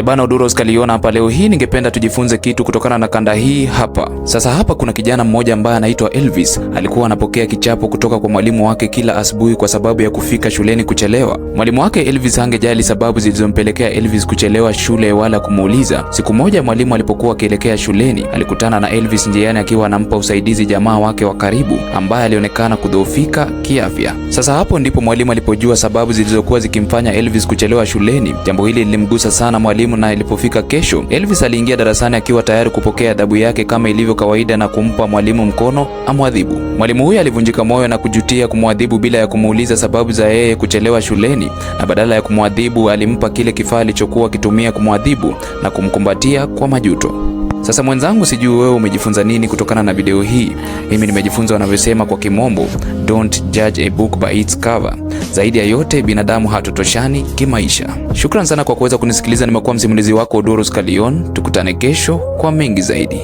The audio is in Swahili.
Bana, Oduros Kaliona hapa. Leo hii ningependa tujifunze kitu kutokana na kanda hii hapa. Sasa hapa kuna kijana mmoja ambaye anaitwa Elvis. Alikuwa anapokea kichapo kutoka kwa mwalimu wake kila asubuhi kwa sababu ya kufika shuleni kuchelewa. Mwalimu wake Elvis hangejali sababu zilizompelekea Elvis kuchelewa shule wala kumuuliza. Siku moja mwalimu alipokuwa akielekea shuleni, alikutana na Elvis njiani akiwa anampa usaidizi jamaa wake wa karibu ambaye alionekana kudhoofika kiafya. Sasa hapo ndipo mwalimu alipojua sababu zilizokuwa zikimfanya Elvis kuchelewa shuleni. Jambo hili lilimgusa sana mwalimu, na ilipofika kesho, Elvis aliingia darasani akiwa tayari kupokea adhabu yake kama ilivyo kawaida na kumpa mwalimu mkono amwadhibu. Mwalimu huyu alivunjika moyo na kujutia kumwadhibu bila ya kumuuliza sababu za yeye kuchelewa shuleni, na badala ya kumwadhibu alimpa kile kifaa alichokuwa kitumia kumwadhibu na kumkumbatia kwa majuto. Sasa mwenzangu, sijui wewe umejifunza nini kutokana na video hii. Mimi nimejifunza wanavyosema kwa kimombo, don't judge a book by its cover. Zaidi ya yote, binadamu hatutoshani kimaisha. Shukran sana kwa kuweza kunisikiliza. Nimekuwa msimulizi wako Oduros Kaliona. Tukutane kesho kwa mengi zaidi.